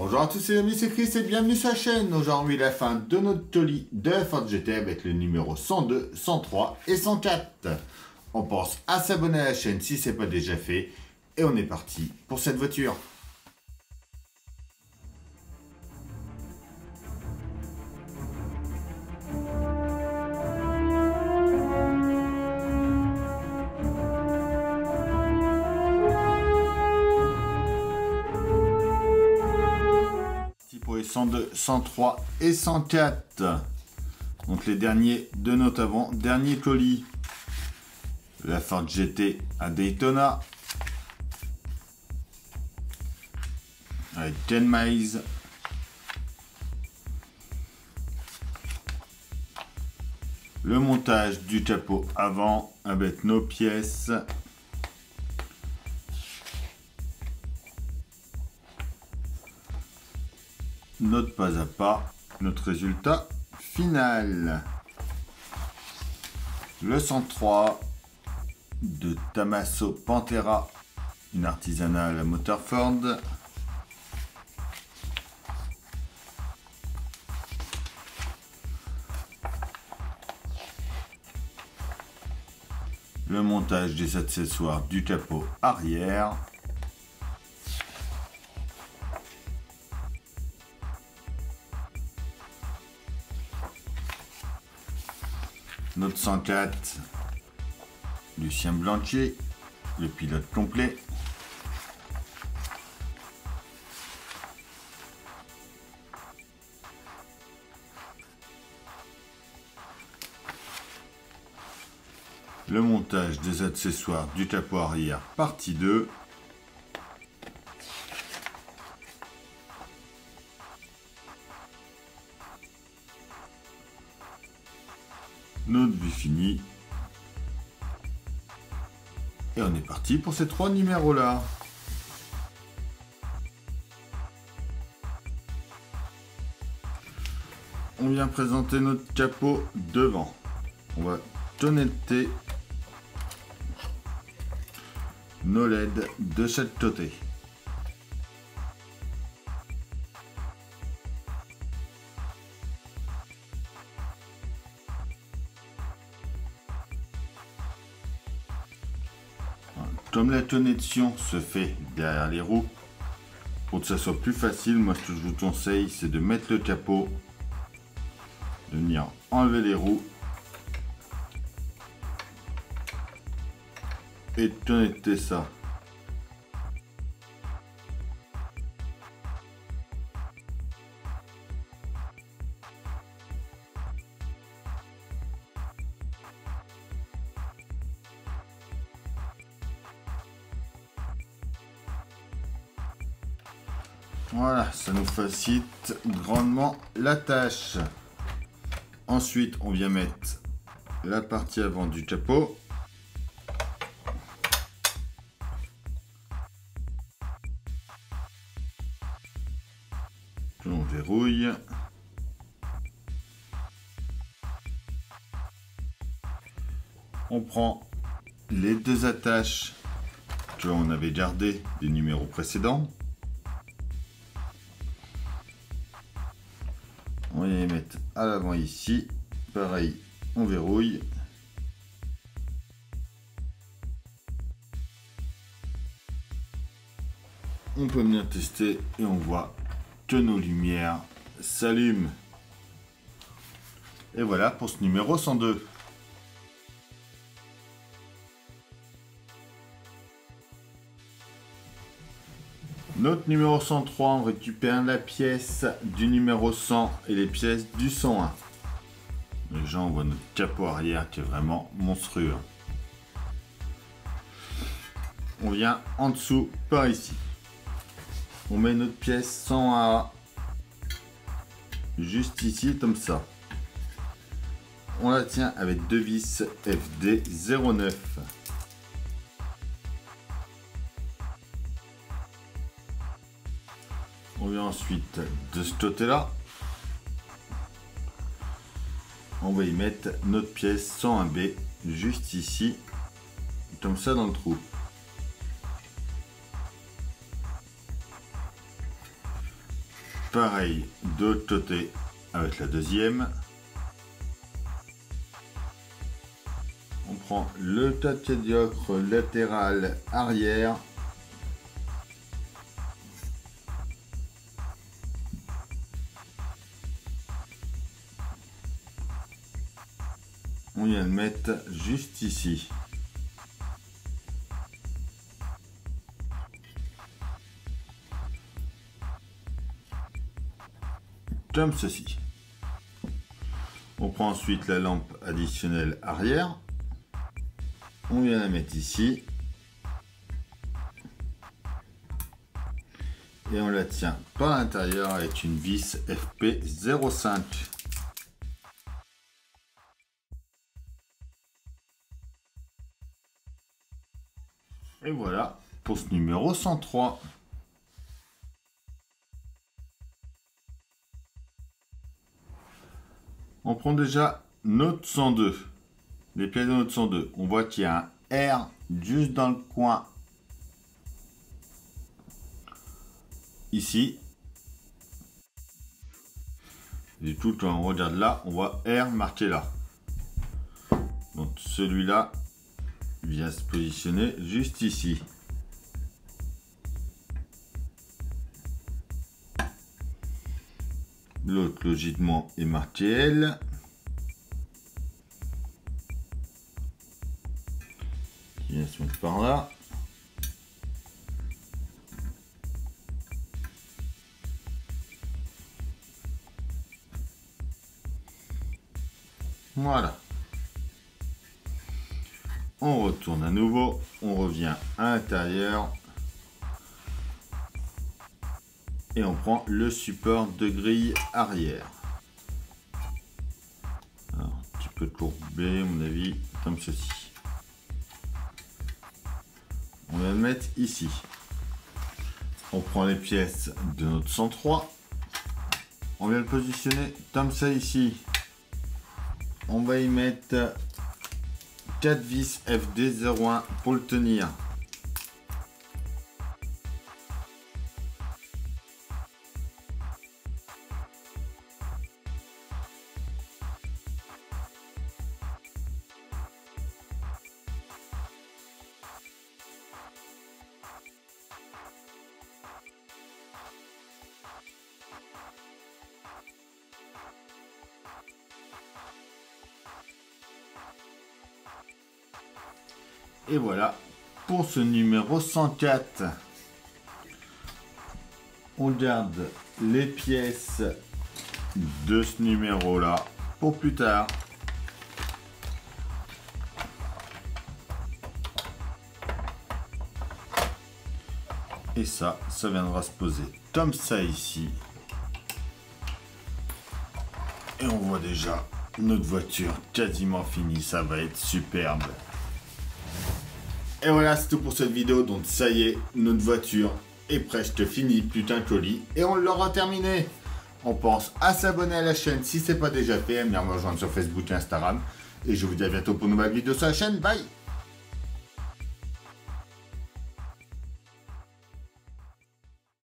Bonjour à tous les amis, c'est Chris et bienvenue sur la chaîne. Aujourd'hui la fin de notre tolley de la Ford GT avec le numéro 102, 103 et 104. On pense à s'abonner à la chaîne si ce n'est pas déjà fait. Et on est parti pour cette voiture. Pour les 102, 103 et 104. Donc les derniers de notre avant-dernier colis. La Ford GT à Daytona. Avec 10 miles. Le montage du capot avant avec nos pièces. Notre pas à pas, notre résultat final. Le 103 de Tommaso Pantera, une artisanale à moteur Ford. Le montage des accessoires du capot arrière. Notre 104, Lucien Blanchier, le pilote complet. Le montage des accessoires du capot arrière, partie 2. Notre vue finie. Et on est parti pour ces 3 numéros là. On vient présenter notre capot devant. On va connecter nos LED de chaque côté. Comme la connexion se fait derrière les roues, pour que ça soit plus facile, moi ce que je vous conseille c'est de mettre le capot, de venir enlever les roues et de connecter ça. Voilà, ça nous facilite grandement la tâche. Ensuite, on vient mettre la partie avant du capot. On verrouille. On prend les 2 attaches que on avait gardées des numéros précédents. On va les mettre à l'avant ici. Pareil, on verrouille. On peut bien tester et on voit que nos lumières s'allument. Et voilà pour ce numéro 102. Notre numéro 103, on récupère la pièce du numéro 100 et les pièces du 101. Déjà, on voit notre capot arrière qui est vraiment monstrueux. On vient en dessous par ici. On met notre pièce 101A juste ici comme ça. On la tient avec 2 vis FD09. On vient ensuite de ce côté-là. On va y mettre notre pièce 101B juste ici, comme ça dans le trou. Pareil de l'autre côté avec la deuxième. On prend le tas de pédiocre latéral arrière. On vient le mettre juste ici. Comme ceci. On prend ensuite la lampe additionnelle arrière. On vient la mettre ici. Et on la tient par l'intérieur avec une vis FP05. Et voilà pour ce numéro 103. On prend déjà notre 102. Les pièces de notre 102. On voit qu'il y a un R juste dans le coin. Ici. Et tout quand on regarde là, on voit R marqué là. Donc celui-là vient se positionner juste ici. L'autre logiquement est marqué L. Qui vient se mettre par là. Voilà. On retourne à nouveau, on revient à l'intérieur et on prend le support de grille arrière. Alors, un petit peu courbé, à mon avis, comme ceci. On va le mettre ici. On prend les pièces de notre 103. On vient le positionner comme ça ici. On va y mettre 4 vis FD01 pour le tenir. Et voilà pour ce numéro 104. On garde les pièces de ce numéro là pour plus tard. Et ça viendra se poser comme ça ici. Et on voit déjà notre voiture quasiment finie, ça va être superbe. Et voilà, c'est tout pour cette vidéo. Donc ça y est, notre voiture est presque finie, putain de colis. Et on l'aura terminé. On pense à s'abonner à la chaîne si ce n'est pas déjà fait, à venir me rejoindre sur Facebook et Instagram. Et je vous dis à bientôt pour une nouvelle vidéo sur la chaîne. Bye!